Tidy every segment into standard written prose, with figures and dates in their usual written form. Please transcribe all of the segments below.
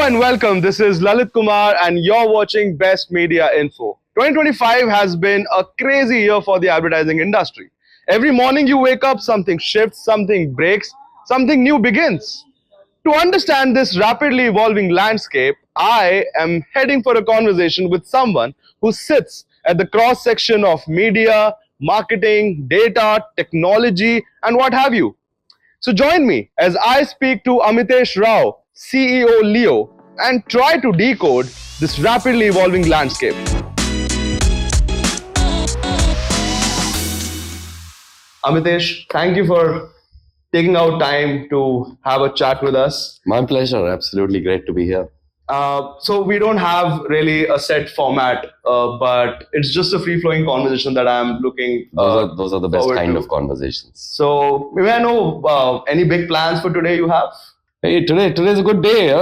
and welcome. This is Lalit Kumar, and you're watching Best Media Info. 2025 has been a crazy year for the advertising industry. Every morning you wake up, something shifts, something breaks, something new begins. To understand this rapidly evolving landscape, I am heading for a conversation with someone who sits at the cross section of media, marketing, data, technology, and what have you. So join me as I speak to Amitesh Rao, CEO Leo, and try to decode this rapidly evolving landscape. Amitesh, thank you for taking out time to have a chat with us. My pleasure. Absolutely great to be here. So we don't have really a set format, but it's just a free-flowing conversation that I'm looking. Those are the best kind to. of conversations. So may I know any big plans for today you have? Hey, today's a good day.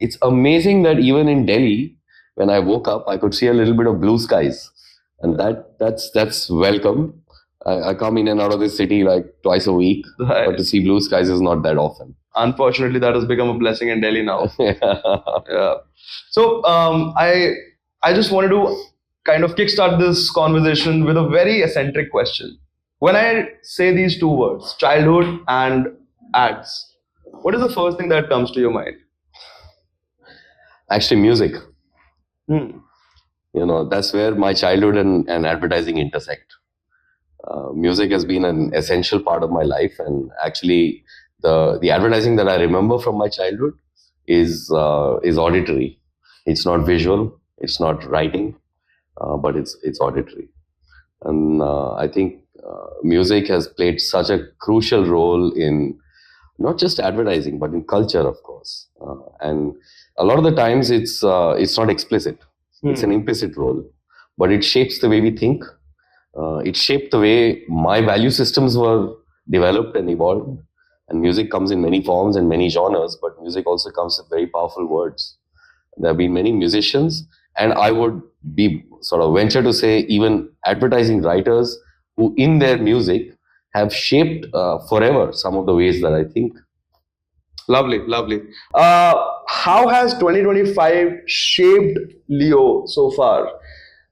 It's amazing that even in Delhi, when I woke up, I could see a little bit of blue skies, and that's welcome. I come in and out of this city like twice a week, Right. but to see blue skies is not that often. Unfortunately, that has become a blessing in Delhi now. Yeah. So I just wanted to kind of kickstart this conversation with a very eccentric question. When I say these two words, childhood and ads, what is the first thing that comes to your mind? Actually, music. Hmm. That's where my childhood and advertising intersect. Music has been an essential part of my life, and actually, the advertising that I remember from my childhood is auditory. It's not visual. It's not writing, but it's auditory. And I think music has played such a crucial role in not just advertising, but in culture, of course. And a lot of the times, it's not explicit. It's an implicit role, but it shapes the way we think. It shaped the way my value systems were developed and evolved. And music comes in many forms and many genres, but music also comes with very powerful words. There have been many musicians, and I would be sort of venture to say even advertising writers who in their music have shaped forever some of the ways that I think. Lovely, lovely. How has 2025 shaped Leo so far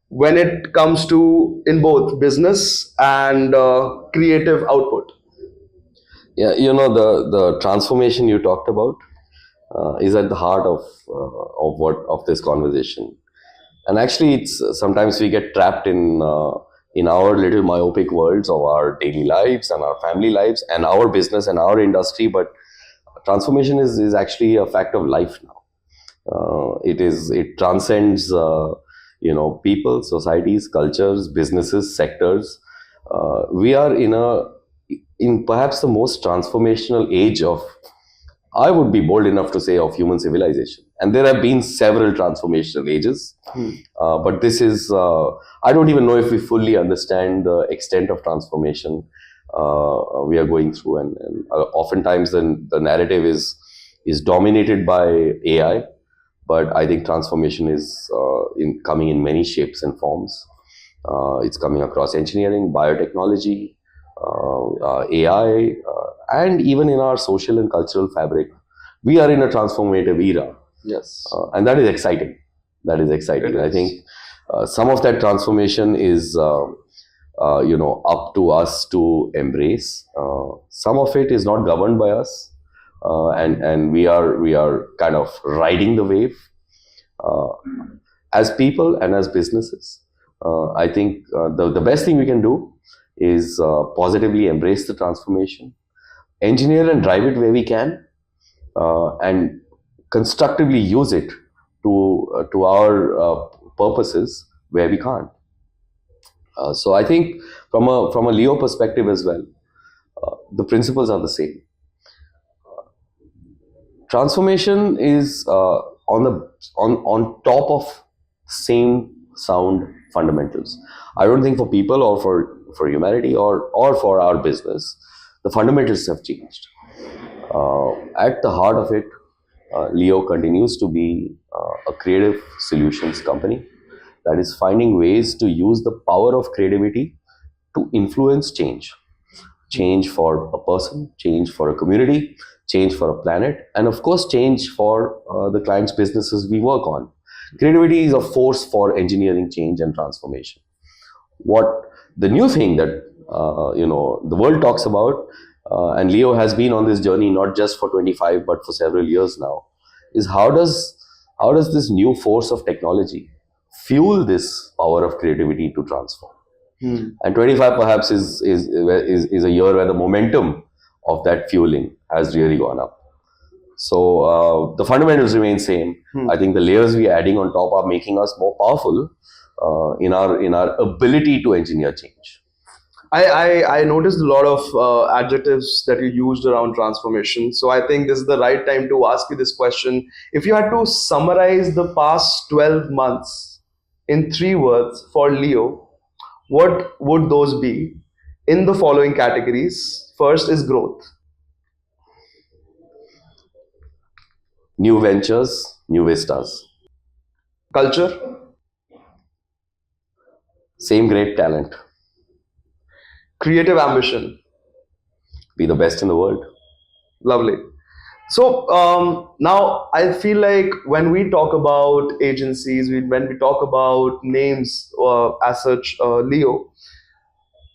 when it comes to in both business and creative output? Yeah, the transformation you talked about is at the heart of this conversation. And actually, it's sometimes we get trapped in our little myopic worlds of our daily lives and our family lives and our business and our industry. But transformation is actually a fact of life now. It transcends people, societies, cultures, businesses, sectors. We are in perhaps the most transformational age of, I would be bold enough to say, of human civilization. And there have been several transformational ages, but this is, I don't even know if we fully understand the extent of transformation we are going through. And oftentimes the narrative is dominated by AI, but I think transformation is coming in many shapes and forms. It's coming across engineering, biotechnology, AI, and even in our social and cultural fabric. We are in a transformative era. Yes. And that is exciting. That is exciting. I think some of that transformation is, up to us to embrace. Some of it is not governed by us, and we are kind of riding the wave as people and as businesses. I think the best thing we can do is positively embrace the transformation, engineer and drive it where we can, and constructively use it to our purposes where we can't. So I think from a Leo perspective as well, the principles are the same. Transformation is on top of same sound fundamentals. I don't think for people or for humanity or for our business, the fundamentals have changed. At the heart of it, Leo continues to be a creative solutions company that is finding ways to use the power of creativity to influence change. change for a person, change for a community, change for a planet, and of course, change for the client's businesses we work on. Creativity is a force for engineering change and transformation. What the new thing that the world talks about, and Leo has been on this journey not just for 25 but for several years now, is how does this new force of technology fuel this power of creativity to transform? And 25 perhaps is a year where the momentum of that fueling has really gone up. So the fundamentals remain same. I think the layers we are adding on top are making us more powerful in our ability to engineer change. I noticed a lot of adjectives that you used around transformation. So I think this is the right time to ask you this question. If you had to summarize the past 12 months in 3 words for Leo, what would those be in the following categories? First is growth. New ventures, new vistas. Culture. Same great talent. Creative ambition. Be the best in the world. Lovely. So now I feel like when we talk about agencies, when we talk about names as such, Leo,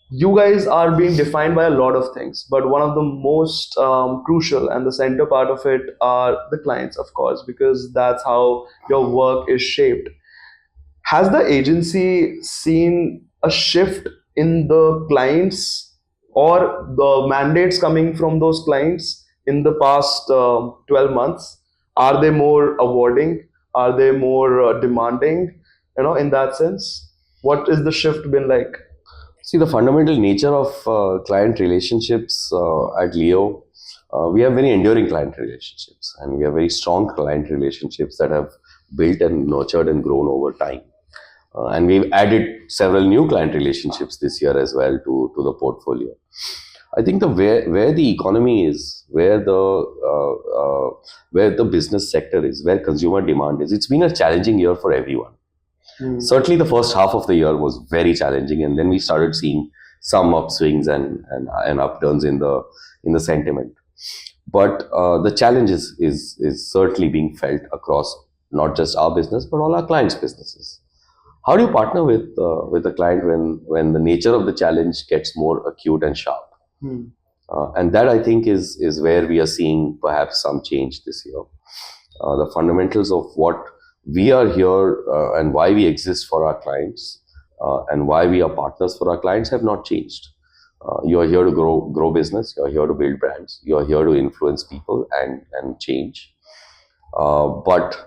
you guys are being defined by a lot of things, but one of the most crucial and the center part of it are the clients, of course, because that's how your work is shaped. Has the agency seen a shift in the clients or the mandates coming from those clients in the past 12 months? Are they more awarding? Are they more demanding? In that sense, what is the shift been like? See, the fundamental nature of client relationships at Leo, we have very enduring client relationships, and we have very strong client relationships that have built and nurtured and grown over time. And we've added several new client relationships this year as well to the portfolio. I think where the economy is, where the business sector is, where consumer demand is, it's been a challenging year for everyone. Certainly, the first half of the year was very challenging, and then we started seeing some upswings and upturns in the sentiment. But the challenge is certainly being felt across not just our business but all our clients' businesses. How do you partner with the client when the nature of the challenge gets more acute and sharp? And that, I think, is where we are seeing perhaps some change this year. The fundamentals of what we are here and why we exist for our clients and why we are partners for our clients have not changed. You are here to grow business. You are here to build brands. You are here to influence people and change. But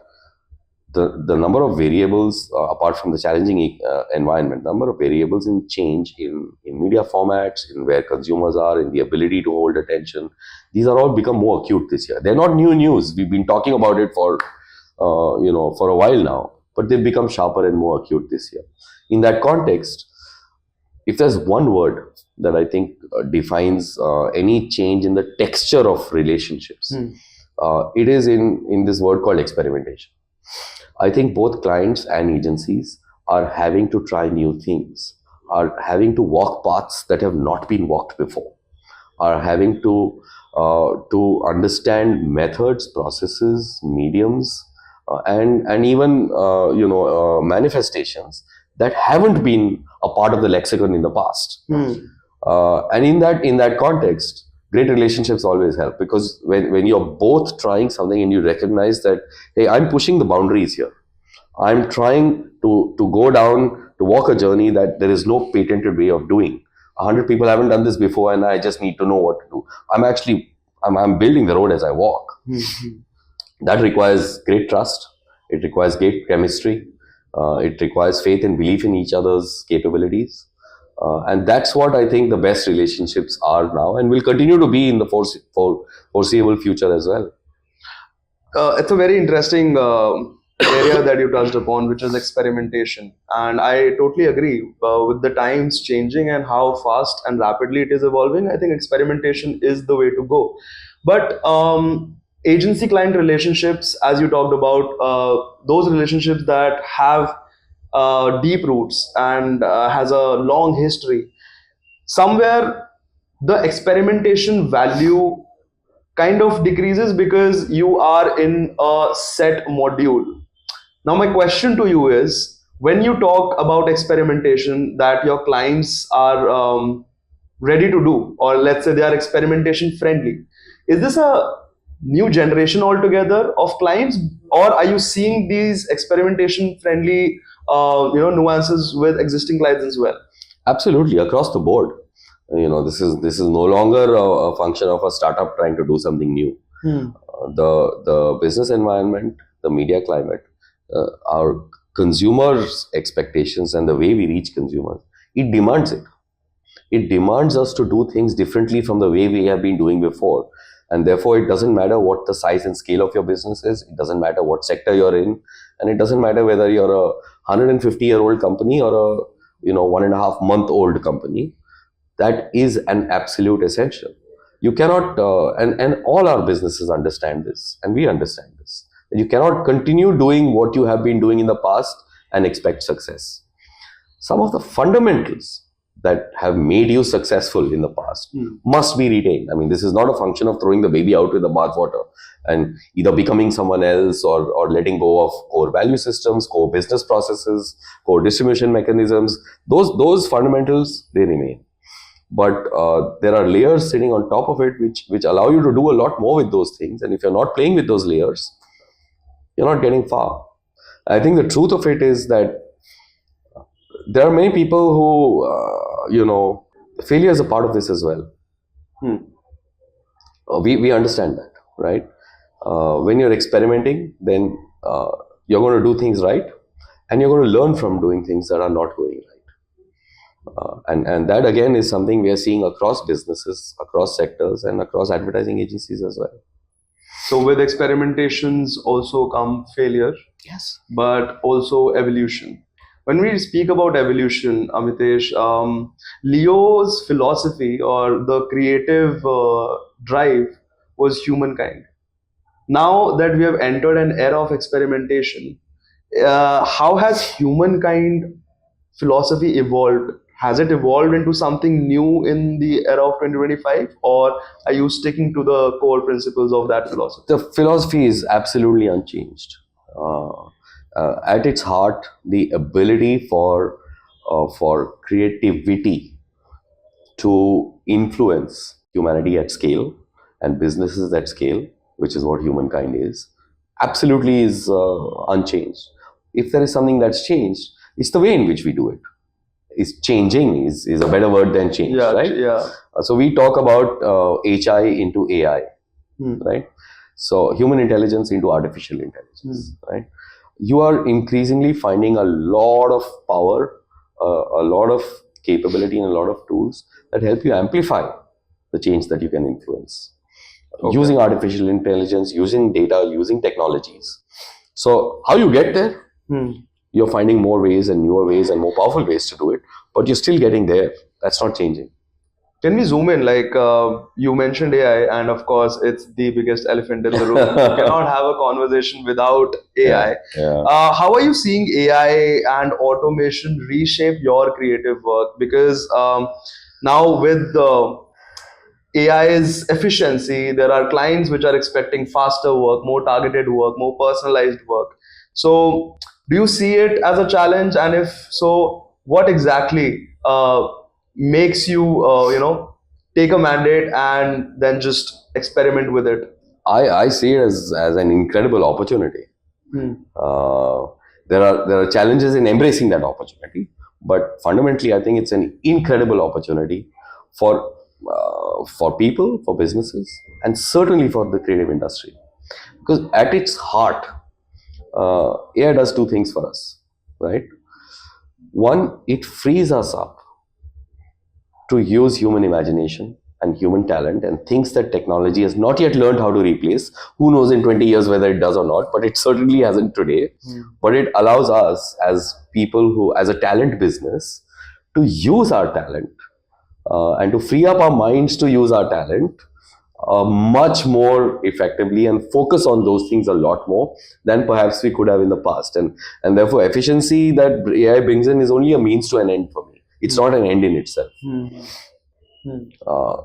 the number of variables, apart from the challenging environment, number of variables in change in media formats, in where consumers are, in the ability to hold attention, these are all become more acute this year. They're not new news. We've been talking about it for a while now, but they've become sharper and more acute this year. In that context, if there's one word that I think defines any change in the texture of relationships, it is in this word called experimentation. I think both clients and agencies are having to try new things, are having to walk paths that have not been walked before, are having to understand methods, processes, mediums, and even manifestations that haven't been a part of the lexicon in the past. And in that context, great relationships always help, because when you're both trying something and you recognize that, hey, I'm pushing the boundaries here. I'm trying to go down, to walk a journey that there is no patented way of doing. 100 people haven't done this before, and I just need to know what to do. I'm building the road as I walk. That requires great trust. It requires great chemistry. It requires faith and belief in each other's capabilities. And that's what I think the best relationships are now, and will continue to be in the foreseeable future as well. It's a very interesting area that you touched upon, which is experimentation. And I totally agree with the times changing and how fast and rapidly it is evolving. I think experimentation is the way to go. But agency client relationships, as you talked about, those relationships that have deep roots and has a long history, somewhere the experimentation value kind of decreases because you are in a set module. Now, my question to you is, when you talk about experimentation that your clients are ready to do, or let's say they are experimentation friendly, is this a new generation altogether of clients, or are you seeing these experimentation friendly nuances with existing clients as well? Absolutely, across the board. This is no longer a function of a startup trying to do something new. The business environment, the media climate, our consumers' expectations, and the way we reach consumers, it demands it. It demands us to do things differently from the way we have been doing before. And therefore, it doesn't matter what the size and scale of your business is. It doesn't matter what sector you're in. And it doesn't matter whether you're a 150-year-old company or a 1.5-month-old company. That is an absolute essential. You cannot, and all our businesses understand this, and we understand this. You cannot continue doing what you have been doing in the past and expect success. Some of the fundamentals that have made you successful in the past must be retained. I mean, this is not a function of throwing the baby out with the bathwater and either becoming someone else or letting go of core value systems, core business processes, core distribution mechanisms. Those fundamentals, they remain. But there are layers sitting on top of it which allow you to do a lot more with those things. And if you're not playing with those layers, you're not getting far. I think the truth of it is that there are many people who, failure is a part of this as well. We understand that, right? When you're experimenting, then you're going to do things right, and you're going to learn from doing things that are not going right. And that again is something we are seeing across businesses, across sectors, and across advertising agencies as well. So with experimentations also come failure. Yes. But also evolution. When we speak about evolution, Amitesh, Leo's philosophy or the creative drive was humankind. Now that we have entered an era of experimentation, how has humankind philosophy evolved? Has it evolved into something new in the era of 2025, or are you sticking to the core principles of that philosophy? The philosophy is absolutely unchanged. At its heart, the ability for creativity to influence humanity at scale and businesses at scale, which is what humankind is, absolutely is unchanged. If there is something that's changed, it's the way in which we do it. Is changing is a better word than change, right? Yeah. So we talk about HI into AI, right? So human intelligence into artificial intelligence, right? You are increasingly finding a lot of power, a lot of capability, and a lot of tools that help you amplify the change that you can influence. Okay. Using artificial intelligence, using data, using technologies. So how you get there? You're finding more ways and newer ways and more powerful ways to do it, but you're still getting there. That's not changing. Can we zoom in? Like you mentioned AI, and of course, it's the biggest elephant in the room. You cannot have a conversation without AI. Yeah. How are you seeing AI and automation reshape your creative work? Because now with AI's efficiency, there are clients which are expecting faster work, more targeted work, more personalized work. So, do you see it as a challenge? And if so, what exactly makes you, take a mandate and then just experiment with it? I see it as an incredible opportunity. There are challenges in embracing that opportunity, but fundamentally, I think it's an incredible opportunity for people, for businesses, and certainly for the creative industry. Because at its heart, AI does two things for us, right? One, it frees us up to use human imagination and human talent and things that technology has not yet learned how to replace. Who knows in 20 years whether it does or not, but it certainly hasn't today. But it allows us as people who, as a talent business, to use our talent and to free up our minds to use our talent much more effectively and focus on those things a lot more than perhaps we could have in the past. And therefore, efficiency that AI brings in is only a means to an end for me. It's not an end in itself. Uh,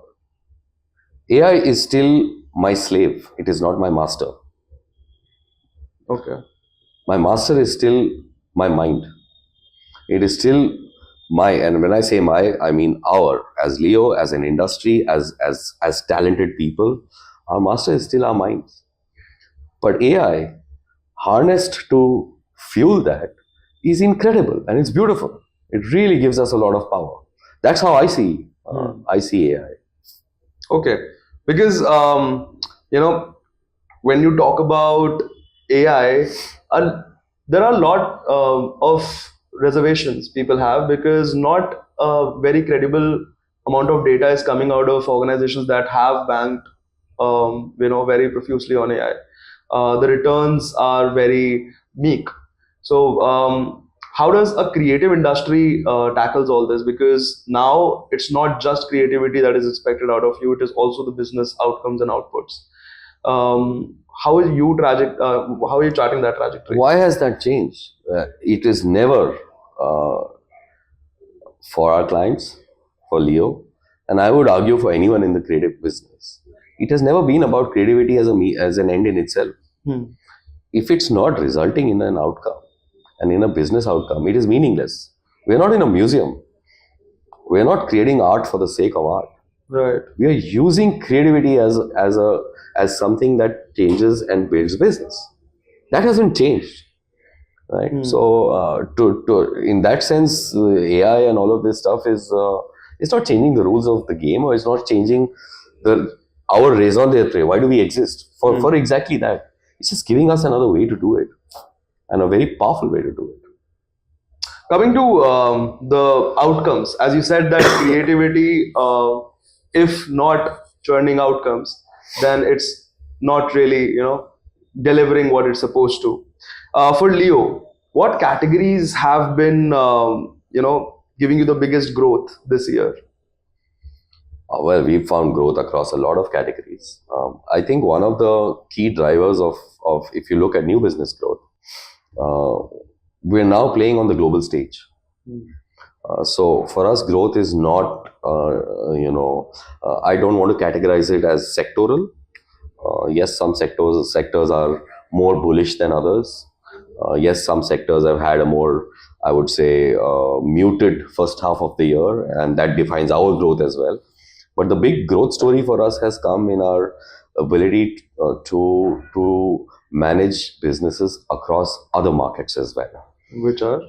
AI is still my slave. It is not my master. Okay. My master is still my mind. It is still my, and when I say my, I mean our, as Leo, as an industry, as talented people, our master is still our minds. But AI, harnessed to fuel that, is incredible and it's beautiful. It really gives us a lot of power. That's how I see AI. Okay. Because when you talk about AI, there are a lot of reservations people have because not a very credible amount of data is coming out of organizations that have banked, very profusely on AI. The returns are very meek. So, how does a creative industry tackles all this? Because now it's not just creativity that is expected out of you; it is also the business outcomes and outputs. How are you charting that trajectory? Why has that changed? It is never uh, for our clients, for Leo, and I would argue for anyone in the creative business. It has never been about creativity as an end in itself. If it's not resulting in an outcome and in a business outcome, it is meaningless. We're not in a museum. We're not creating art for the sake of art. Right. We are using creativity as something that changes and builds business. That hasn't changed, right? So to in that sense, AI and all of this stuff is it's not changing the rules of the game, or it's not changing our raison d'etre. Why do we exist? For exactly that. It's just giving us another way to do it, and a very powerful way to do it. Coming to the outcomes, as you said that creativity, if not churning outcomes, then it's not really, delivering what it's supposed to. For Leo, what categories have been, giving you the biggest growth this year? Well, we've found growth across a lot of categories. I think one of the key drivers of if you look at new business growth, we're now playing on the global stage. So for us, growth is not, I don't want to categorize it as sectoral. Yes, some sectors are more bullish than others. Yes, some sectors have had a more, I would say, muted first half of the year, and that defines our growth as well. But the big growth story for us has come in our ability to manage businesses across other markets as well. Which are?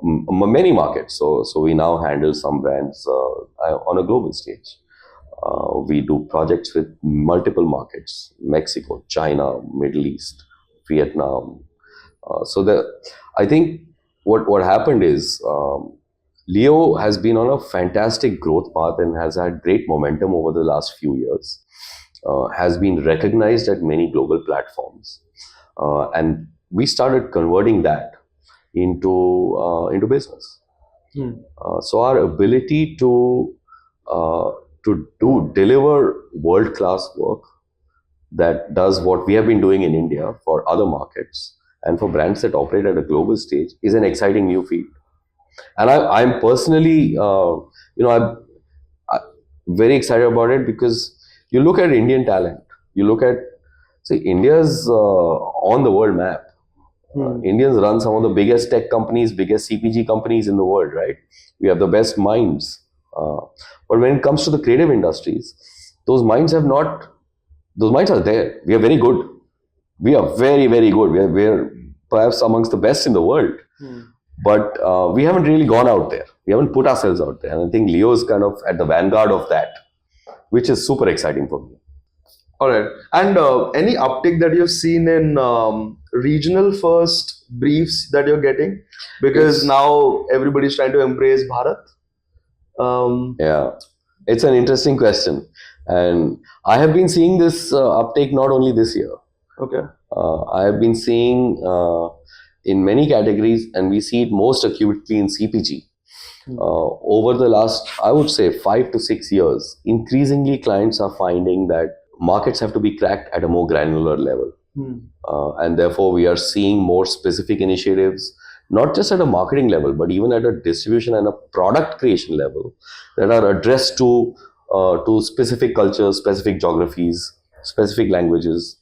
Many markets. So we now handle some brands on a global stage. We do projects with multiple markets: Mexico, China, Middle East, Vietnam. I think what happened is Leo has been on a fantastic growth path and has had great momentum over the last few years. Has been recognized at many global platforms, and we started converting that into business. So our ability to deliver world-class work that does what we have been doing in India for other markets and for brands that operate at a global stage is an exciting new field. And I'm personally, I'm very excited about it because you look at Indian talent, you look at, India's on the world map. Indians run some of the biggest tech companies, biggest CPG companies in the world, right? We have the best minds. But when it comes to the creative industries, those minds are there. We are very good. We are very, very good. We're perhaps amongst the best in the world. But we haven't really gone out there. We haven't put ourselves out there. And I think Leo is kind of at the vanguard of that, which is super exciting for me. All right. And any uptick that you've seen in regional first briefs that you're getting? Because now everybody's trying to embrace Bharat. Yeah, it's an interesting question. And I have been seeing this uptake not only this year. Okay. I have been seeing in many categories, and we see it most acutely in CPG. Over the last, I would say, 5 to 6 years, increasingly clients are finding that markets have to be cracked at a more granular level. And therefore, we are seeing more specific initiatives, not just at a marketing level, but even at a distribution and a product creation level that are addressed to to specific cultures, specific geographies, specific languages.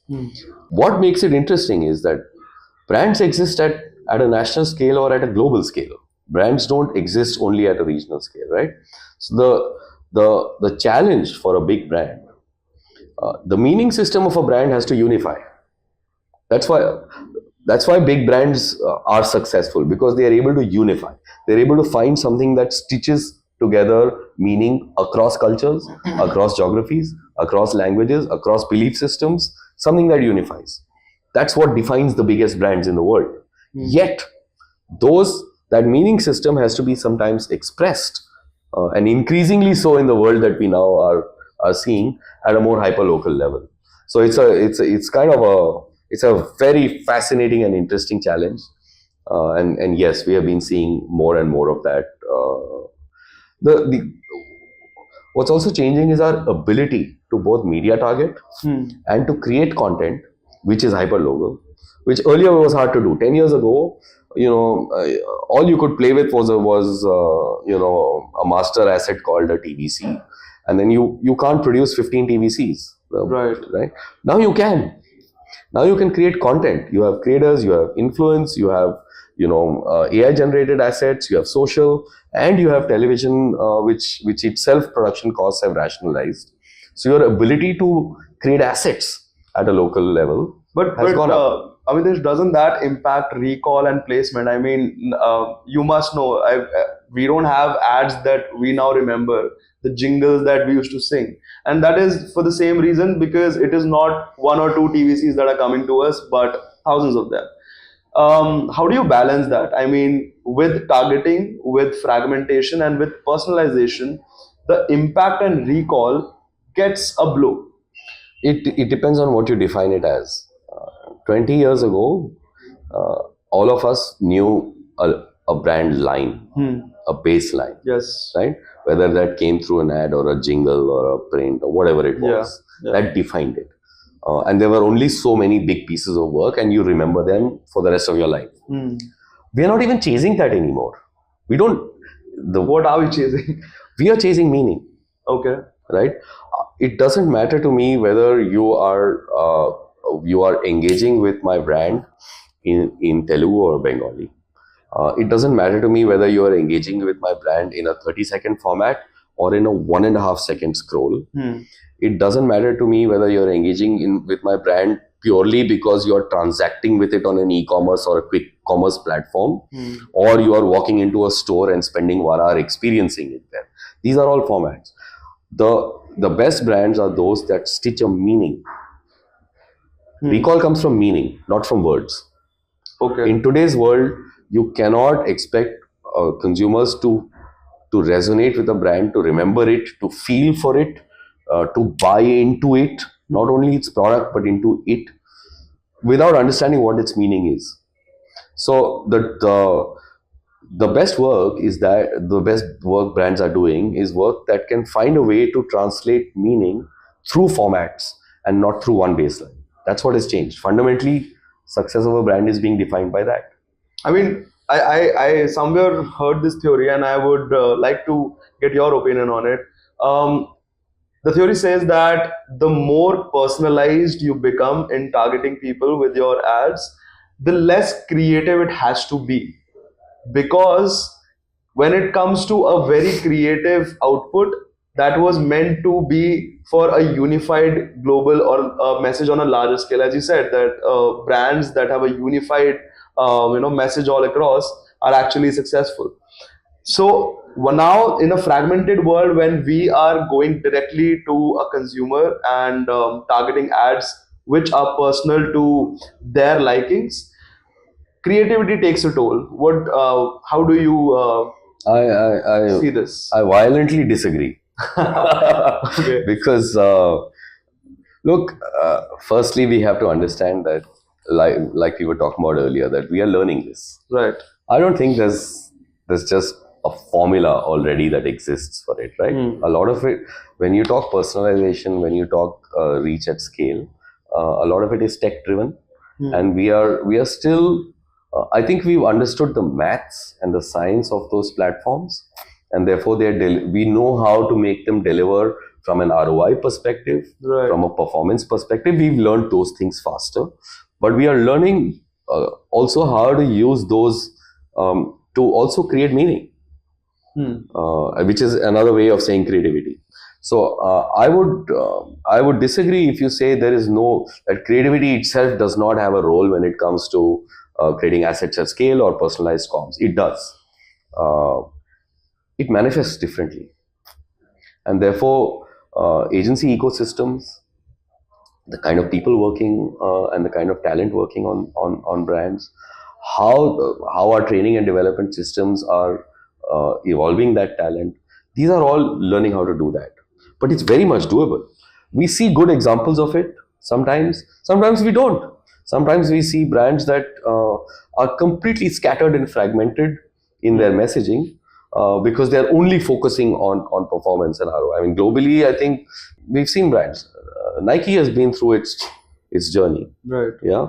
What makes it interesting is that brands exist at a national scale or at a global scale. Brands don't exist only at a regional scale, right? So the challenge for a big brand, the meaning system of a brand has to unify. That's why big brands are successful, because they are able to unify. They're able to find something that stitches together meaning across cultures, across geographies, across languages, across belief systems, something that unifies. That's what defines the biggest brands in the world. Yet, that meaning system has to be sometimes expressed, and increasingly so in the world that we now are seeing at a more hyper local level. So it's a very fascinating and interesting challenge, and yes, we have been seeing more and more of that. The What's also changing is our ability to both media target and to create content which is hyper local, which earlier was hard to do. 10 years ago, all you could play with was a master asset called a TVC, and then you can't produce 15 TVCs. Right. Now you can. Now you can create content. You have creators, you have influence, you have AI generated assets, you have social, and you have television, which itself production costs have rationalized. So your ability to create assets at a local level has gone up. Amitesh, doesn't that impact recall and placement? I mean, you must know, we don't have ads that we now remember, the jingles that we used to sing. And that is for the same reason, because it is not one or two TVCs that are coming to us, but thousands of them. How do you balance that? I mean, with targeting, with fragmentation, and with personalization, the impact and recall gets a blow. It depends on what you define it as. 20 years ago, all of us knew a brand line, a baseline. Yes. Right? Whether that came through an ad or a jingle or a print or whatever it was, that defined it. And there were only so many big pieces of work, and you remember them for the rest of your life. We are not even chasing that anymore. We don't. What are we chasing? We are chasing meaning. Okay. Right? It doesn't matter to me whether you are engaging with my brand in Telugu or Bengali. It doesn't matter to me whether you are engaging with my brand in a 30-second format or in a 1.5 second scroll. It doesn't matter to me whether you're engaging with my brand purely because you're transacting with it on an e-commerce or a quick commerce platform, or you are walking into a store and spending 1 hour experiencing it there. These are all formats. The best brands are those that stitch a meaning. Recall comes from meaning, not from words. Okay. In today's world, you cannot expect consumers to resonate with a brand, to remember it, to feel for it, to buy into it, not only its product, but into it, without understanding what its meaning is. So the best work brands are doing is work that can find a way to translate meaning through formats and not through one baseline. That's what has changed. Fundamentally, success of a brand is being defined by that. I mean, I somewhere heard this theory, and I would like to get your opinion on it. The theory says that the more personalized you become in targeting people with your ads, the less creative it has to be. Because when it comes to a very creative output that was meant to be for a unified global or a message on a larger scale, as you said, that brands that have a unified message all across are actually successful. So now in a fragmented world, when we are going directly to a consumer and targeting ads which are personal to their likings, creativity takes a toll. How do you see this? I violently disagree. Okay. Because look, firstly, we have to understand that, like we were talking about earlier, that we are learning this. Right. I don't think there's just a formula already that exists for it, right? A lot of it, when you talk personalization, when you talk reach at scale, a lot of it is tech driven, and we are still. I think we've understood the maths and the science of those platforms, and therefore we know how to make them deliver from an ROI perspective, Right. from a performance perspective. We've learned those things faster, but we are learning also how to use those to also create meaning, which is another way of saying creativity. So I would disagree if you say there is no, that creativity itself does not have a role when it comes to creating assets at scale or personalized comms. It does. It manifests differently, and therefore agency ecosystems, the kind of people working and the kind of talent working on brands, how our training and development systems are evolving that talent. These are all learning how to do that, but it's very much doable. We see good examples of it sometimes we don't. Sometimes we see brands that are completely scattered and fragmented in their messaging because they're only focusing on performance and ROI. I mean, globally, I think we've seen brands. Nike has been through its journey. Right. Yeah,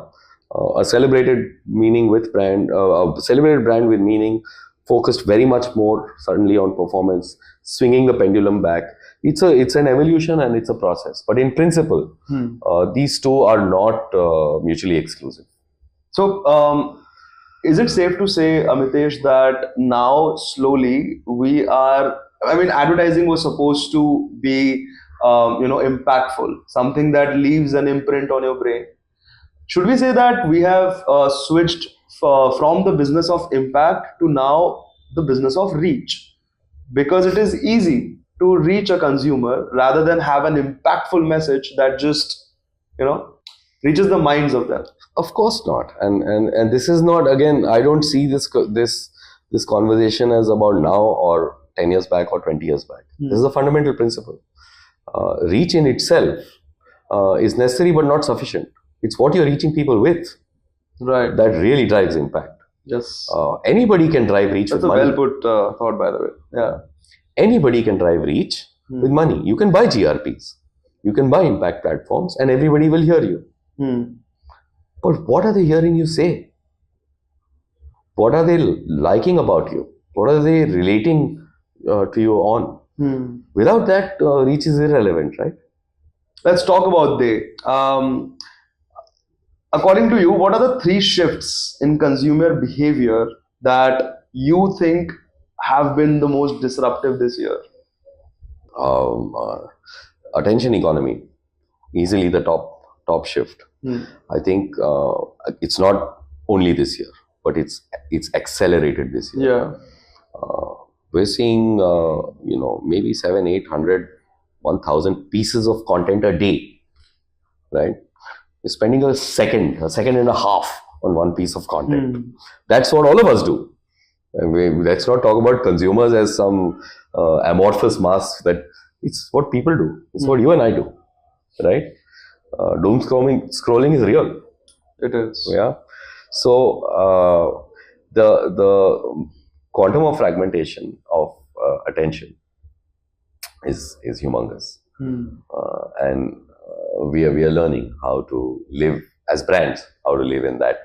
a celebrated meaning with brand, a celebrated brand with meaning, focused very much more certainly on performance, swinging the pendulum back. It's an evolution and it's a process. But in principle, these two are not mutually exclusive. So, is it safe to say, Amitesh, that now slowly we are, I mean, advertising was supposed to be, impactful, something that leaves an imprint on your brain. Should we say that we have switched from the business of impact to now the business of reach? Because it is easy to reach a consumer rather than have an impactful message that just, reaches the minds of them. Of course not. And this is not, again, I don't see this conversation as about now or 10 years back or 20 years back. This is a fundamental principle. Reach in itself is necessary but not sufficient. It's what you're reaching people with, right, that really drives impact. Yes. Anybody can drive reach That's with a money. well put thought, by the way. Yeah. Anybody can drive reach with money. You can buy GRPs, you can buy impact platforms, and everybody will hear you. But what are they hearing you say? What are they liking about you? What are they relating to you on? Without that, reach is irrelevant, right? Let's talk about they. According to you, what are the 3 shifts in consumer behavior that you think have been the most disruptive this year? Attention economy, easily the top shift. I think it's not only this year, but it's accelerated this year. Yeah. We're seeing maybe 700, 800, 1,000 pieces of content a day, right? We're spending a second and a half on one piece of content. That's what all of us do. Let's not talk about consumers as some amorphous mass. That it's what people do. It's what you and I do, right? Doom scrolling is real. It is. Yeah. So the quantum of fragmentation of attention is humongous, and we are learning how to live as brands, how to live in that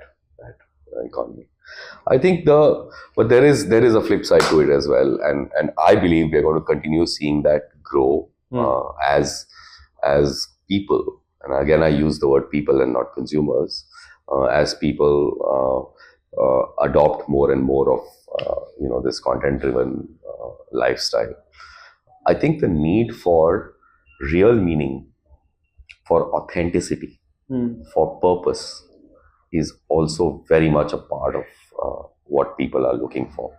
economy. I think but there is a flip side to it as well, and I believe we are going to continue seeing that grow as people. And again, I use the word people and not consumers. As people adopt more and more of this content-driven lifestyle, I think the need for real meaning, for authenticity, for purpose is also very much a part of what people are looking for.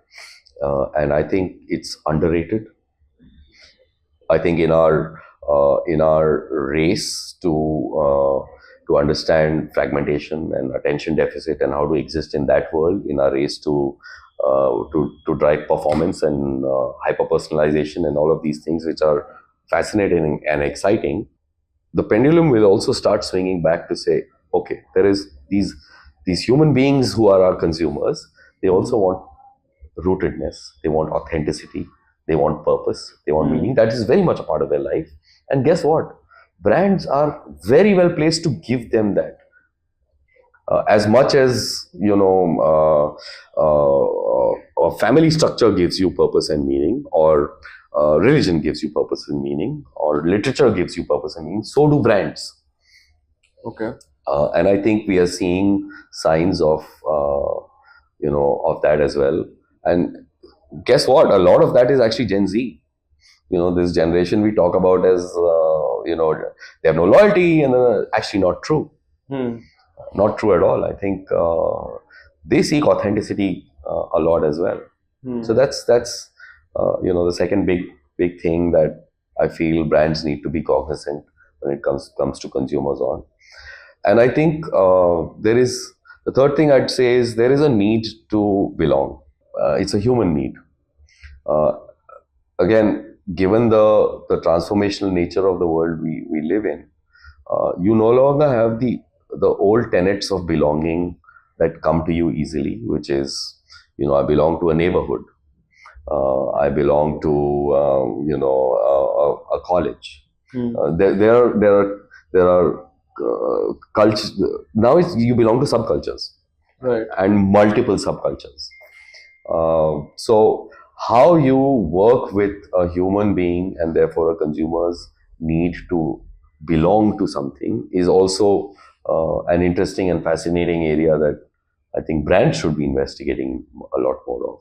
And I think it's underrated. I think in our race to understand fragmentation and attention deficit and how to exist in that world, in our race to drive performance and hyper personalization and all of these things which are fascinating and exciting, the pendulum will also start swinging back to say, okay, there is these human beings who are our consumers. They also want rootedness, they want authenticity, they want purpose, they want meaning. That is very much a part of their life. And guess what? Brands are very well placed to give them that. As much as a family structure gives you purpose and meaning, or religion gives you purpose and meaning, or literature gives you purpose and meaning, so do brands. Okay. And I think we are seeing signs of of that as well. And guess what? A lot of that is actually Gen Z. This generation we talk about as they have no loyalty, and actually not true. Not true at all. I think they seek authenticity a lot as well. So that's the second big thing that I feel brands need to be cognizant when it comes to consumers on. And I think there is the third thing I'd say is there is a need to belong. It's a human need. Again, given the transformational nature of the world we live in, you no longer have the old tenets of belonging that come to you easily, which is, I belong to a neighborhood. I belong to a college. There are cultures now. You belong to subcultures, Right. and multiple subcultures. So how you work with a human being and therefore a consumer's need to belong to something is also an interesting and fascinating area that I think brands should be investigating a lot more of.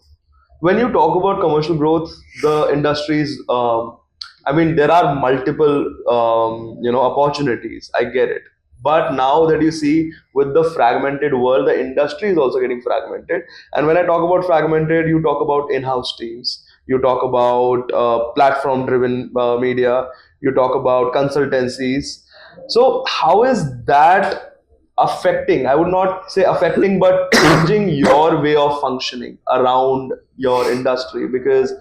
When you talk about commercial growth, the industries, there are multiple, opportunities. I get it. But now that you see with the fragmented world, the industry is also getting fragmented. And when I talk about fragmented, you talk about in-house teams, you talk about platform-driven media, you talk about consultancies. So how is that affecting, I would not say affecting, but changing your way of functioning around your industry? Because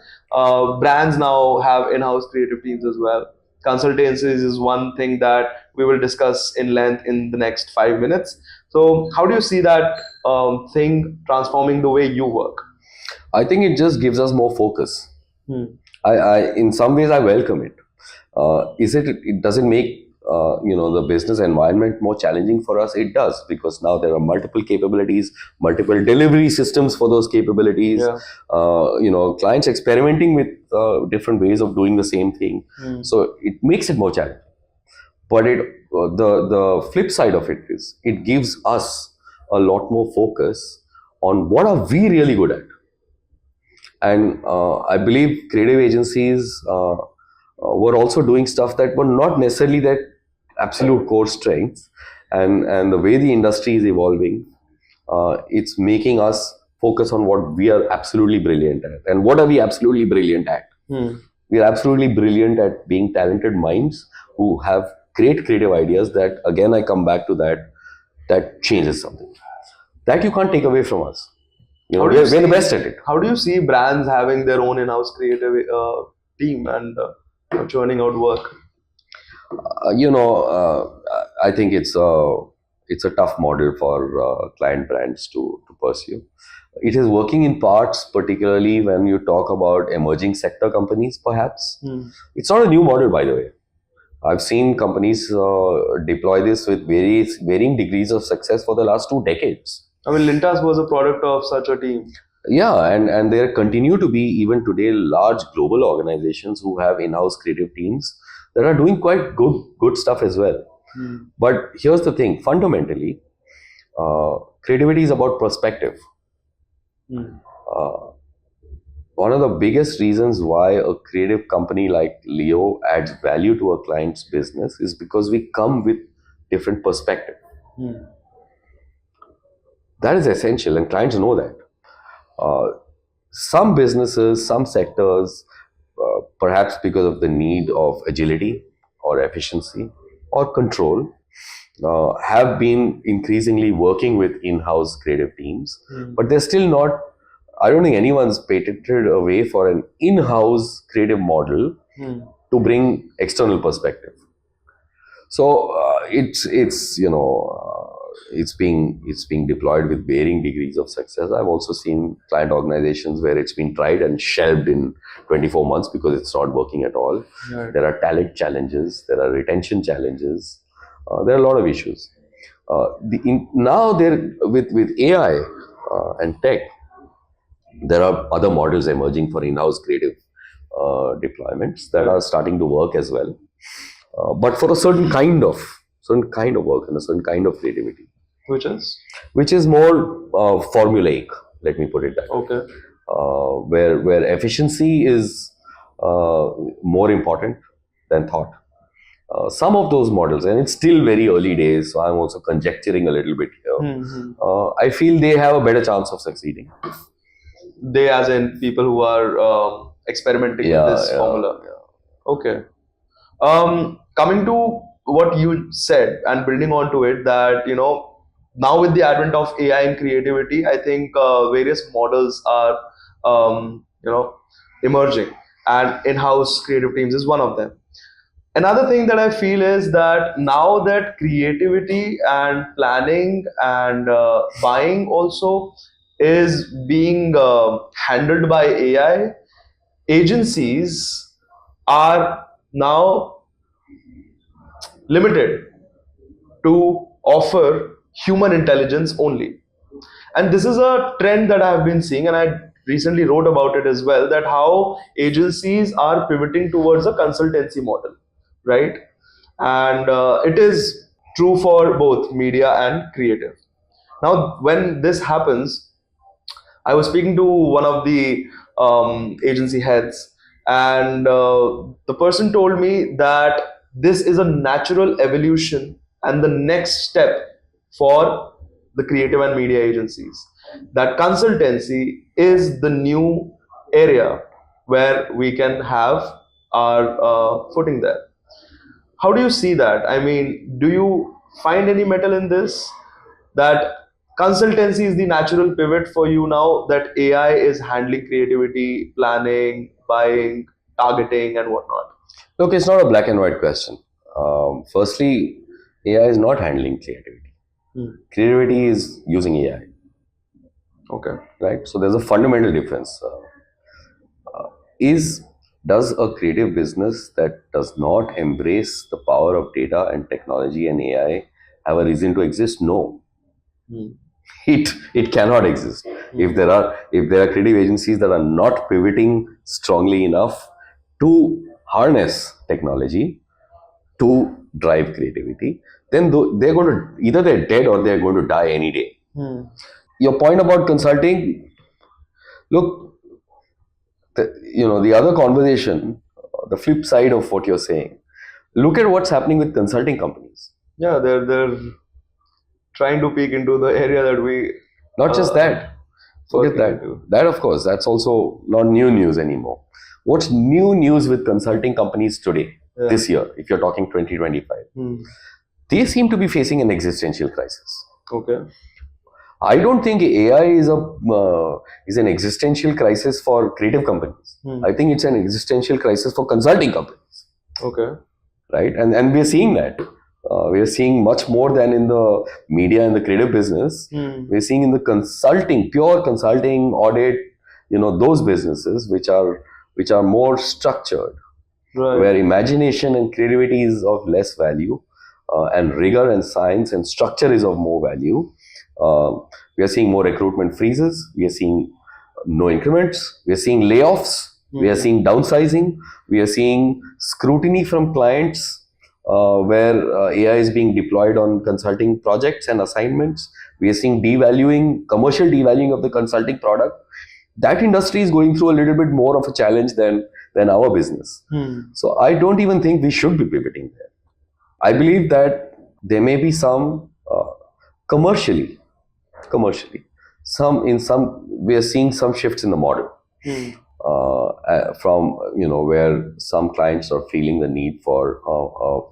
brands now have in-house creative teams as well. Consultancies is one thing that we will discuss in length in the next 5 minutes. So how do you see that thing transforming the way you work? I think it just gives us more focus. I in some ways I welcome it. It doesn't make the business environment more challenging for us. It does, because now there are multiple capabilities, multiple delivery systems for those capabilities. Yeah. Clients experimenting with different ways of doing the same thing. So it makes it more challenging. But the flip side of it is it gives us a lot more focus on what are we really good at. And I believe creative agencies were also doing stuff that were not necessarily their absolute core strengths. And the way the industry is evolving, it's making us focus on what we are absolutely brilliant at. And what are we absolutely brilliant at? We are absolutely brilliant at being talented minds who have great creative ideas that, again, I come back to that changes something. That you can't take away from us. We're the best at it. How do you see brands having their own in-house creative team and churning out work? I think it's a tough model for client brands to pursue. It is working in parts, particularly when you talk about emerging sector companies, perhaps. It's not a new model, by the way. I've seen companies deploy this with varying degrees of success for the last 2 decades. Lintas was a product of such a team. Yeah, and there continue to be, even today, large global organizations who have in-house creative teams that are doing quite good stuff as well. But here's the thing, fundamentally, creativity is about perspective. One of the biggest reasons why a creative company like Leo adds value to a client's business is because we come with different perspective. That is essential, and clients know that. Some businesses, some sectors, perhaps because of the need of agility or efficiency or control, have been increasingly working with in-house creative teams, but they're still not. I don't think anyone's patented a way for an in-house creative model to bring external perspective. So it's being deployed with varying degrees of success. I've also seen client organizations where it's been tried and shelved in 24 months because it's not working at all. Right. There are talent challenges, there are retention challenges, there are a lot of issues. Now with AI and tech, there are other models emerging for in-house creative deployments that are starting to work as well, but for a certain kind of work and a certain kind of creativity, which is more formulaic. Let me put it that way. Okay. Where efficiency is more important than thought. Some of those models, and it's still very early days, so I'm also conjecturing a little bit here. I feel they have a better chance of succeeding. They, as in people who are experimenting with this formula. Okay. Coming to what you said and building on to it, that now with the advent of AI and creativity, I think various models are emerging, and in-house creative teams is one of them. Another thing that I feel is that now that creativity and planning and buying also is being handled by AI, agencies are now limited to offer human intelligence only. And this is a trend that I have been seeing, and I recently wrote about it as well, that how agencies are pivoting towards a consultancy model, right? And it is true for both media and creative. Now, when this happens, I was speaking to one of the agency heads, and the person told me that this is a natural evolution and the next step for the creative and media agencies. That consultancy is the new area where we can have our footing there. How do you see that? I mean, do you find any metal in this? That consultancy is the natural pivot for you now that AI is handling creativity, planning, buying, targeting, and whatnot? Look, it's not a black and white question. Firstly, AI is not handling creativity. Creativity is using AI. Okay. Right? So there's a fundamental difference. Does a creative business that does not embrace the power of data and technology and AI have a reason to exist? No. It cannot exist. If there are creative agencies that are not pivoting strongly enough to harness technology to drive creativity, then they're going to either they're dead or they're going to die any day. Your point about consulting, look, the other conversation, the flip side of what you're saying, look at what's happening with consulting companies. Yeah, they're trying to peek into the area that we not just that. Forget that. That, of course, that's also not new news anymore. What's new news with consulting companies today, this year, if you're talking 2025? They seem to be facing an existential crisis. Okay. I don't think AI is an existential crisis for creative companies. I think it's an existential crisis for consulting companies. Okay. Right? And we're seeing that. We are seeing much more than in the media and the creative business. We're seeing in the consulting, pure consulting, audit, those businesses which are more structured, right, where imagination and creativity is of less value, and rigor and science and structure is of more value. We are seeing more recruitment freezes. We are seeing no increments. We are seeing layoffs. We are seeing downsizing. We are seeing scrutiny from clients, where AI is being deployed on consulting projects and assignments. We are seeing commercial devaluing of the consulting product. That industry is going through a little bit more of a challenge than our business. So I don't even think we should be pivoting there. I believe that there may be some commercially, we are seeing some shifts in the model. From where some clients are feeling the need for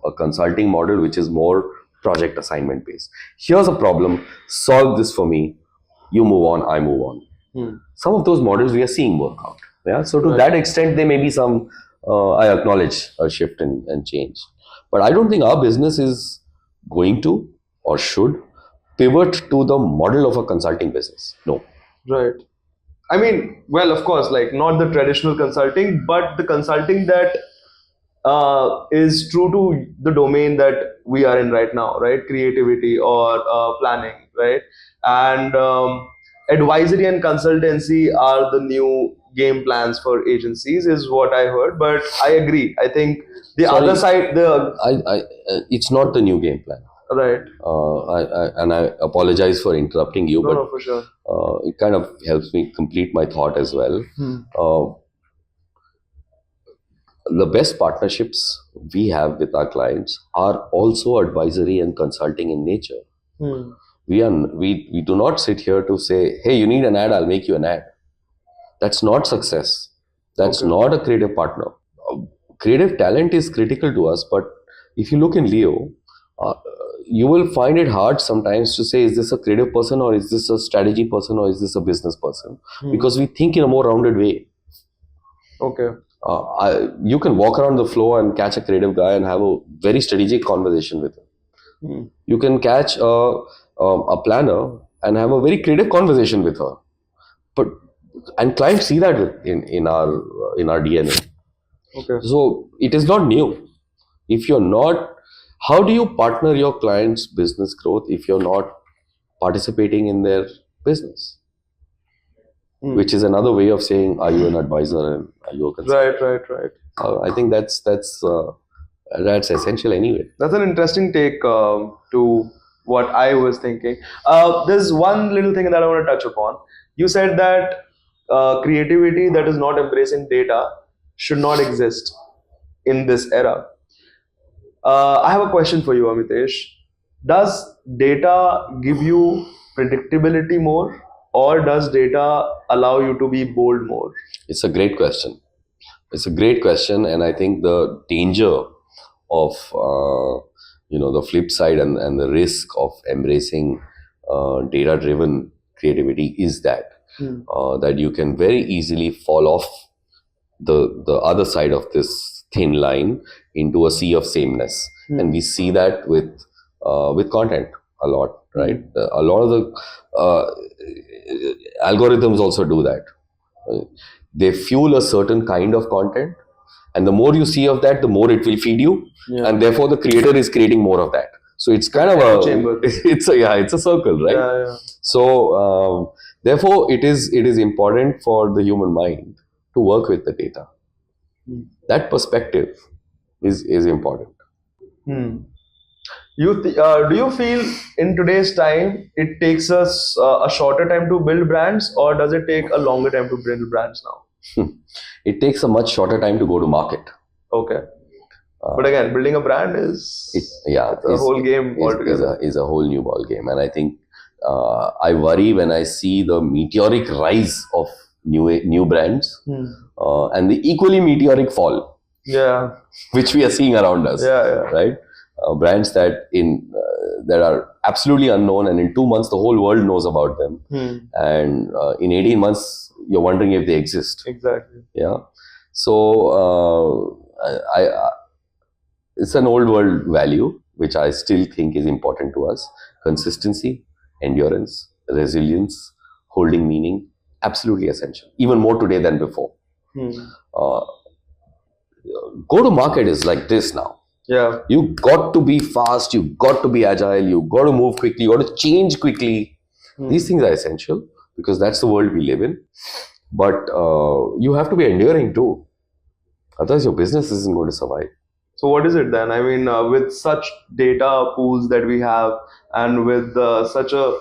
a consulting model which is more project assignment based. Here's a problem, solve this for me, you move on, I move on. Some of those models we are seeing work out. Yeah, so to that extent there may be some, I acknowledge a shift and change, but I don't think our business is going to or should pivot to the model of a consulting business. No. Right. I mean, well, of course, like not the traditional consulting, but the consulting that is true to the domain that we are in right now, right? Creativity or planning, right? And advisory and consultancy are the new game plans for agencies, is what I heard. But I agree. I think the Sorry, other side, it's not the new game plan. right? I apologize for interrupting you, but No, for sure. it kind of helps me complete my thought as well. The best partnerships we have with our clients are also advisory and consulting in nature. We do not sit here to say, hey, you need an ad, I'll make you an ad. That's not success. That's not a creative partner. Creative talent is critical to us, but if you look in Leo, you will find it hard sometimes to say, is this a creative person, or is this a strategy person, or is this a business person? Because we think in a more rounded way. Okay. You can walk around the floor and catch a creative guy and have a very strategic conversation with him. You can catch a planner and have a very creative conversation with her. And clients see that in our DNA. Okay. So it is not new. If you're not, how do you partner your client's business growth if you're not participating in their business? Which is another way of saying, are you an advisor and are you a consultant? Right. I think that's essential anyway. That's an interesting take to what I was thinking. There's one little thing that I want to touch upon. You said that creativity that is not embracing data should not exist in this era. I have a question for you, Amitesh. Does data give you predictability more, or does data allow you to be bold more? It's a great question. And I think the danger of the flip side and the risk of embracing data-driven creativity is that you can very easily fall off the other side of this thin line into a sea of sameness, and we see that with content a lot, right? A lot of the algorithms also do that. They fuel a certain kind of content, and the more you see of that, the more it will feed you, and therefore the creator is creating more of that. So it's kind of a chamber. It's a circle, right? Yeah. So therefore, it is important for the human mind to work with the data. That perspective is important. Do you feel in today's time it takes us a shorter time to build brands, or does it take a longer time to build brands now? It takes a much shorter time to go to market. Okay. But again, building a brand is a whole game altogether. Is a whole new ball game, and I think I worry when I see the meteoric rise of new brands and the equally meteoric fall, which we are seeing around us. Right, brands that are absolutely unknown, and in 2 months the whole world knows about them, and in 18 months you're wondering if they exist. Exactly. Yeah. So it's an old world value which I still think is important to us: consistency, endurance, resilience, holding meaning. Absolutely essential, even more today than before. Go to market is like this now. Yeah. You got to be fast, you got to be agile, you got to move quickly, you got to change quickly. These things are essential because that's the world we live in. But you have to be enduring too. Otherwise your business isn't going to survive. So what is it then? I mean, with such data pools that we have, and with such a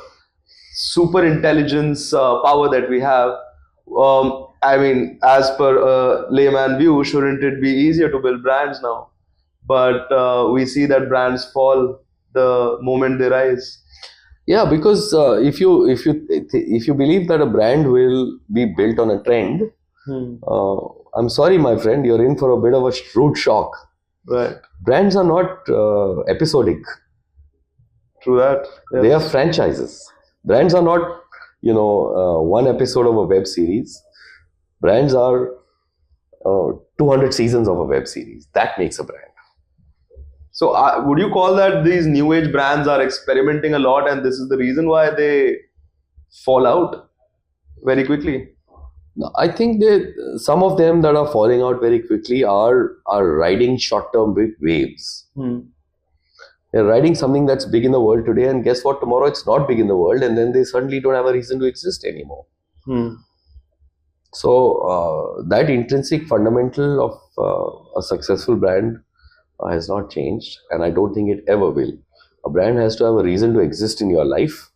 super intelligence power that we have, I mean, as per layman view, shouldn't it be easier to build brands now? But we see that brands fall the moment they rise. Yeah, because if you believe that a brand will be built on a trend, I'm sorry, my friend, you're in for a bit of a rude shock. Right. Brands are not episodic. True that. Yes. They are franchises. Brands are not, one episode of a web series. Brands are 200 seasons of a web series. That makes a brand. So would you call that these new age brands are experimenting a lot, and this is the reason why they fall out very quickly? No, I think some of them that are falling out very quickly are riding short-term big waves. They're riding something that's big in the world today, and guess what? Tomorrow it's not big in the world, and then they suddenly don't have a reason to exist anymore. So that intrinsic fundamental of a successful brand has not changed, and I don't think it ever will. A brand has to have a reason to exist in your life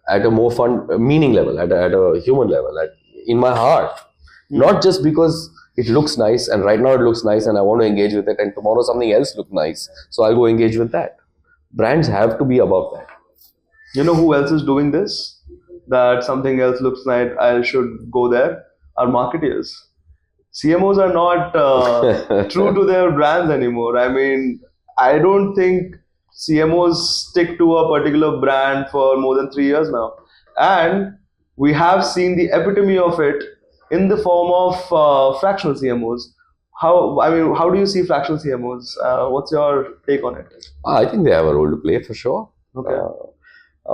at a more fun, meaning level, at a human level, in my heart, not just because it looks nice and right now it looks nice and I want to engage with it, and tomorrow something else looks nice, so I'll go engage with that. Brands have to be above that. You know who else is doing this? That something else looks like I should go there? Our marketeers. CMOs are not true to their brands anymore. I mean, I don't think CMOs stick to a particular brand for more than 3 years now. And we have seen the epitome of it in the form of fractional CMOs. How do you see fractional CMOs? What's your take on it? I think they have a role to play for sure. Okay.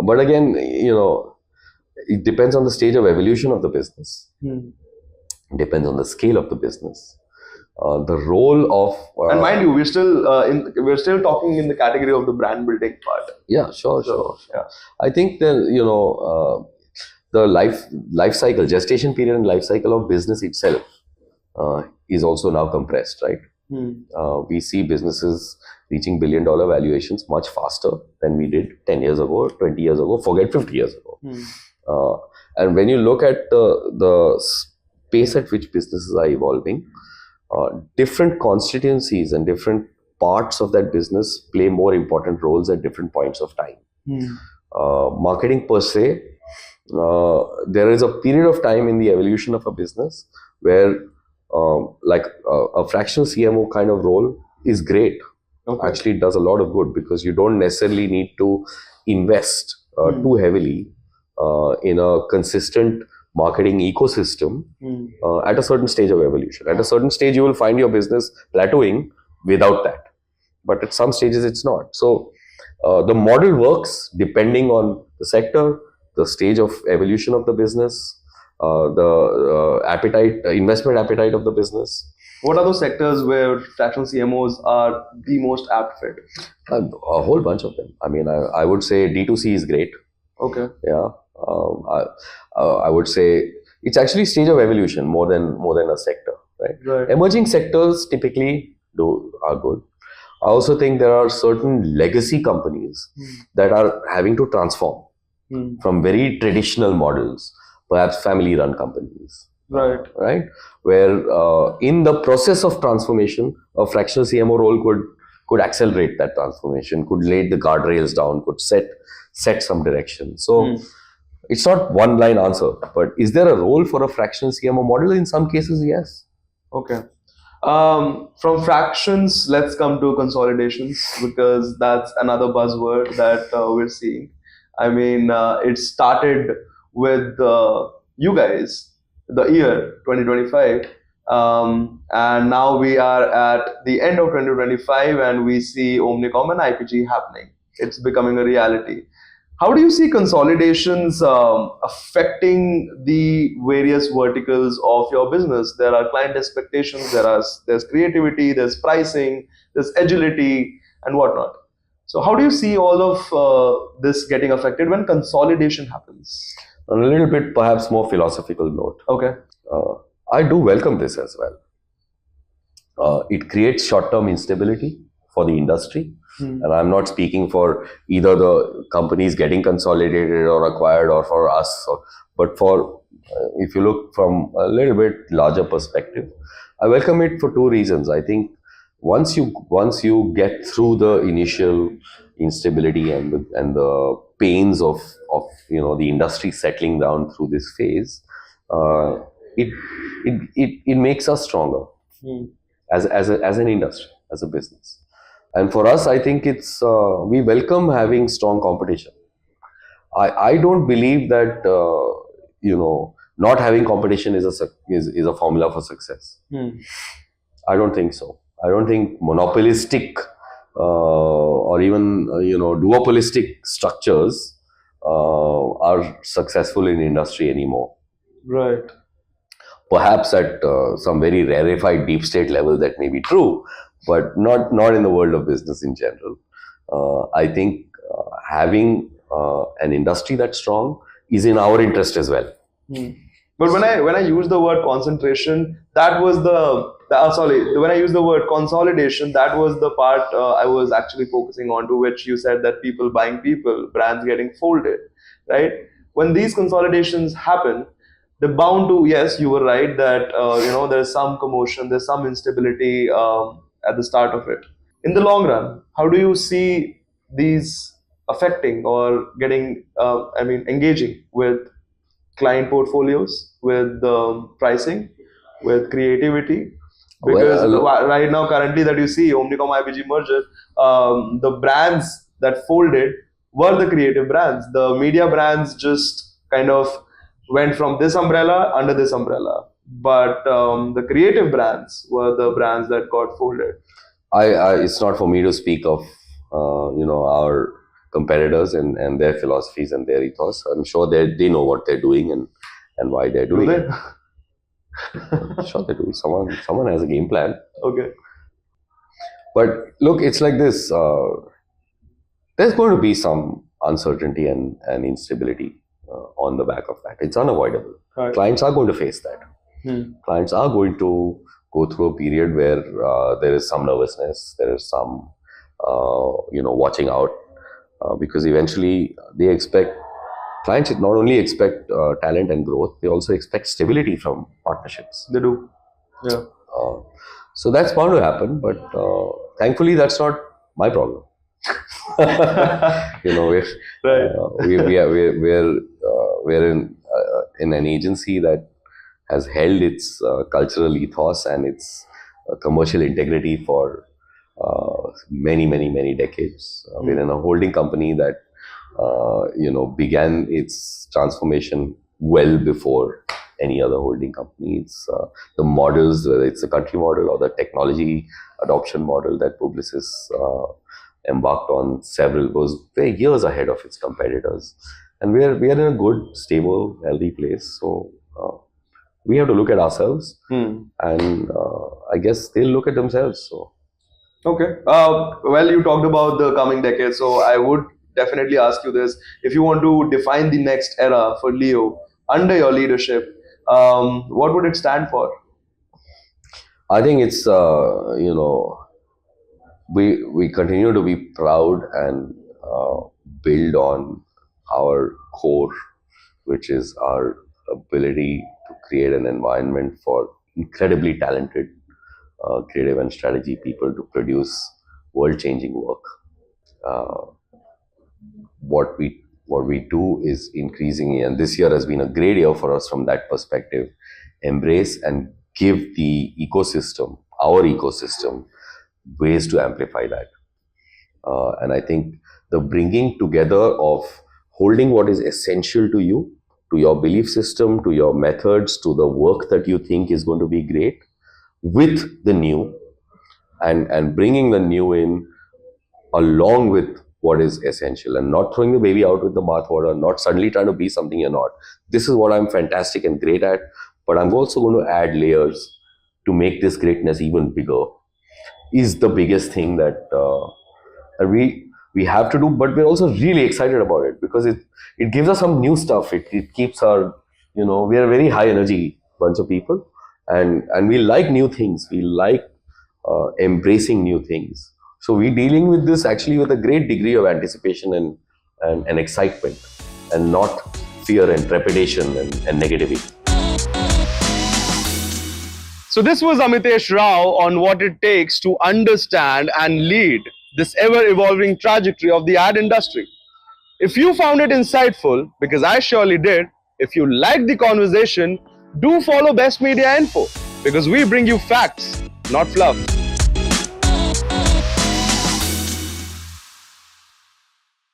But again, it depends on the stage of evolution of the business. It depends on the scale of the business. The role of and mind you, we're still talking in the category of the brand building part. Yeah, sure. Yeah. I think that the life cycle, gestation period, and life cycle of business itself is also now compressed, right? We see businesses reaching billion-dollar valuations much faster than we did 10 years ago, 20 years ago, forget 50 years ago. And when you look at the pace at which businesses are evolving, different constituencies and different parts of that business play more important roles at different points of time. Marketing per se, there is a period of time in the evolution of a business where a fractional CMO kind of role is great. Okay. Actually, it does a lot of good because you don't necessarily need to invest too heavily in a consistent marketing ecosystem at a certain stage of evolution. At a certain stage, you will find your business plateauing without that. But at some stages, it's not. So the model works depending on the sector, the stage of evolution of the business, the investment appetite of the business. What are those sectors where fractional CMOs are the most apt fit? A whole bunch of them. I mean, I would say D2C is great. Okay. Yeah. I would say it's actually stage of evolution more than a sector, right? Emerging sectors typically are good. I also think there are certain legacy companies that are having to transform from very traditional models, perhaps family-run companies. Right, where in the process of transformation, a fractional CMO role could accelerate that transformation, could lay the guardrails down, could set some direction. So it's not one line answer, but is there a role for a fractional CMO model? In some cases, yes. Okay. From fractions, let's come to consolidations, because that's another buzzword that we're seeing. I mean, it started with you guys, the year 2025, and now we are at the end of 2025 and we see Omnicom and IPG happening. It's becoming a reality. How do you see consolidations affecting the various verticals of your business? There are client expectations, there's creativity, there's pricing, there's agility and whatnot. So how do you see all of this getting affected when consolidation happens? On a little bit, perhaps more philosophical note. Okay. I do welcome this as well. It creates short-term instability for the industry. And I'm not speaking for either the companies getting consolidated or acquired or for us, but for if you look from a little bit larger perspective, I welcome it for two reasons. I think once you get through the initial instability and the pains of the industry settling down through this phase, it makes us stronger as an industry, as a business. And for us, I think it's we welcome having strong competition. I don't believe that not having competition is a formula for success. I don't think so. I don't think monopolistic or even duopolistic structures are successful in industry anymore. Right. Perhaps at some very rarefied deep state level that may be true, but not in the world of business in general. I think having an industry that's strong is in our interest as well. But when I use the word concentration, that was when I use the word consolidation, that was the part I was actually focusing on, to which you said that people buying people, brands getting folded, right? When these consolidations happen, they're bound to, yes, you were right that there's some commotion, there's some instability at the start of it. In the long run, how do you see these affecting or getting, engaging with client portfolios, with pricing, with creativity? Because right now, currently, that you see Omnicom IBG merger, the brands that folded were the creative brands. The media brands just kind of went from this umbrella under this umbrella, but the creative brands were the brands that got folded. It's not for me to speak of our competitors and their philosophies and their ethos. I'm sure they know what they're doing and why they're doing it. Sure they do. Someone has a game plan. Okay. But look, it's like this. There's going to be some uncertainty and instability on the back of that. It's unavoidable. Right. Clients are going to face that. Clients are going to go through a period where there is some nervousness, there is some watching out, because eventually clients not only expect talent and growth, they also expect stability from partnerships. They do. Yeah. So that's bound to happen, but thankfully that's not my problem. We're in an agency that has held its cultural ethos and its commercial integrity for many decades. We're in a holding company that began its transformation well before any other holding company. It's the models, whether it's the country model or the technology adoption model that Publicis embarked on, was very years ahead of its competitors. And we are in a good, stable, healthy place. So we have to look at ourselves, and I guess they'll look at themselves. So. Okay. Well, you talked about the coming decade, so I would definitely ask you this. If you want to define the next era for Leo under your leadership, what would it stand for? I think it's, we continue to be proud and build on our core, which is our ability to create an environment for incredibly talented creative and strategy people to produce world-changing work. What we do is increasingly, and this year has been a great year for us from that perspective, embrace and give the ecosystem, our ecosystem, ways to amplify that. And I think the bringing together of holding what is essential to you, to your belief system, to your methods, to the work that you think is going to be great, with the new, and bringing the new in along with what is essential, and not throwing the baby out with the bathwater, not suddenly trying to be something you're not. This is what I'm fantastic and great at, but I'm also going to add layers to make this greatness even bigger, is the biggest thing that we have to do. But we're also really excited about it because it gives us some new stuff. It keeps our, we are a very high energy bunch of people, and we like new things. We like embracing new things. So we're dealing with this actually with a great degree of anticipation and excitement, and not fear and trepidation and negativity. So this was Amitesh Rao on what it takes to understand and lead this ever-evolving trajectory of the ad industry. If you found it insightful, because I surely did, if you liked the conversation, do follow Best Media Info, because we bring you facts, not fluff.